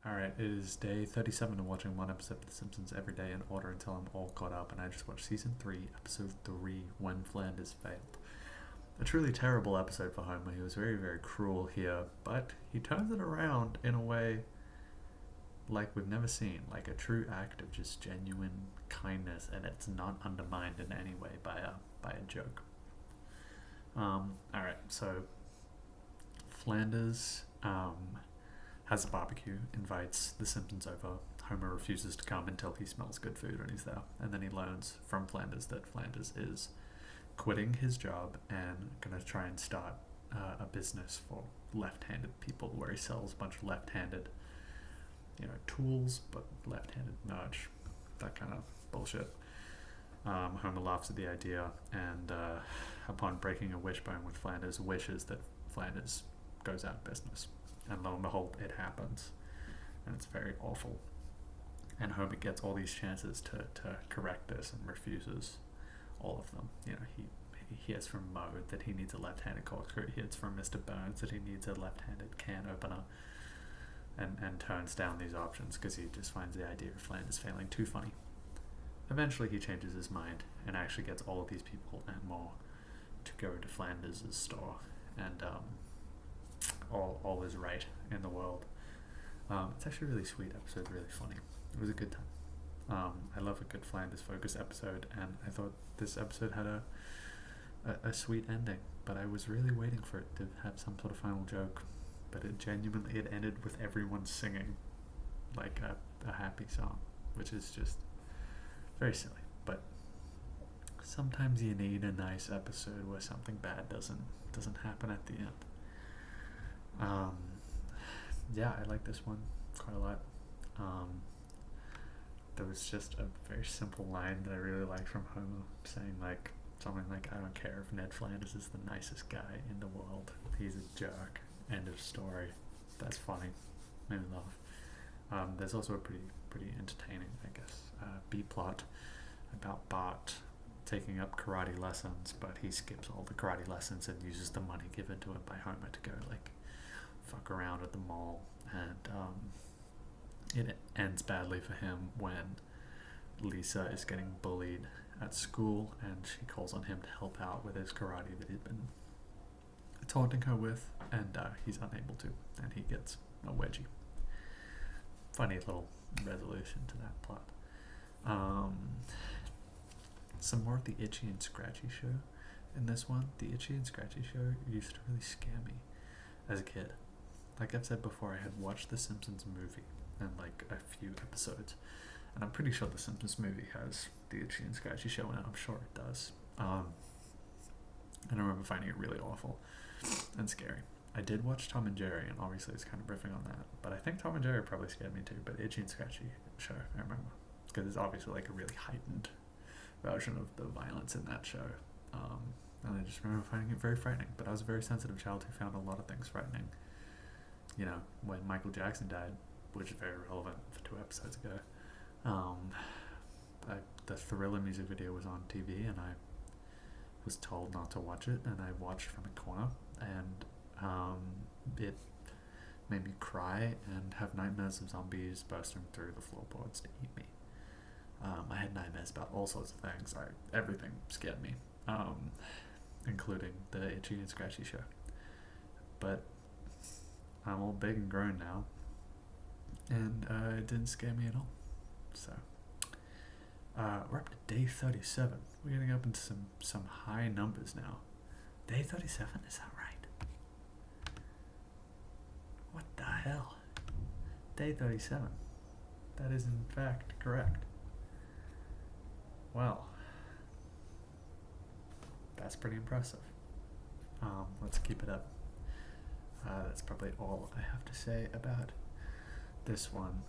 Alright, it is day 37 of watching one episode of The Simpsons every day in order until I'm all caught up, and I just watched season 3, episode 3, When Flanders Failed. A truly terrible episode for Homer. He was very, very cruel here, but he turns it around in a way like we've never seen, like a true act of just genuine kindness, and it's not undermined in any way by a joke. Alright, so Flanders has a barbecue, invites the Simpsons over. Homer refuses to come until he smells good food when he's there, and then he learns from Flanders that Flanders is quitting his job and gonna try and start a business for left-handed people where he sells a bunch of left-handed, tools, but left-handed merch, that kind of bullshit. Homer laughs at the idea, and upon breaking a wishbone with Flanders, wishes that Flanders goes out of business. And lo and behold, it happens. And it's very awful. And Homer gets all these chances to correct this and refuses all of them. He hears from Moe that he needs a left-handed corkscrew. He hears from Mr. Burns that he needs a left-handed can opener. And turns down these options because he just finds the idea of Flanders failing too funny. Eventually he changes his mind and actually gets all of these people and more to go to Flanders' store. And all is right in the world. It's actually a really sweet episode, really funny. It was a good time. I love a good Flanders focused episode, and I thought this episode had a sweet ending, but I was really waiting for it to have some sort of final joke, but it ended with everyone singing like a happy song, which is just very silly. But sometimes you need a nice episode where something bad doesn't happen at the end. Yeah, I like this one quite a lot. There was just a very simple line that I really liked from Homer, saying something like, "I don't care if Ned Flanders is the nicest guy in the world. He's a jerk. End of story." That's funny. Made me laugh. There's also a pretty entertaining, I guess, B plot about Bart taking up karate lessons, but he skips all the karate lessons and uses the money given to him by Homer to go fuck around at the mall, and it ends badly for him when Lisa is getting bullied at school and she calls on him to help out with his karate that he's been taunting her with, and he's unable to, and he gets a wedgie. Funny little resolution to that plot. Some more of the Itchy and Scratchy show in this one. The Itchy and Scratchy show used to really scare me as a kid. Like I've said before, I had watched the Simpsons movie and a few episodes, and I'm pretty sure the Simpsons movie has the Itchy and Scratchy show in it. I'm sure it does. And I remember finding it really awful and scary. I did watch Tom and Jerry, and obviously it's kind of riffing on that, but I think Tom and Jerry probably scared me too. But Itchy and Scratchy show, I remember, because it's obviously a really heightened version of the violence in that show. And I just remember finding it very frightening. But I was a very sensitive child who found a lot of things frightening. When Michael Jackson died, which is very relevant for 2 episodes ago, the Thriller music video was on TV, and I was told not to watch it, and I watched from a corner, and it made me cry and have nightmares of zombies bursting through the floorboards to eat me. I had nightmares about all sorts of things. Everything scared me, including the Itchy and Scratchy show. But I'm all big and grown now, and it didn't scare me at all. So we're up to day 37. We're getting up into some high numbers now. Day 37, is that right? What the hell? Day 37. That is in fact correct. Well, that's pretty impressive. Let's keep it up. That's probably all I have to say about this one.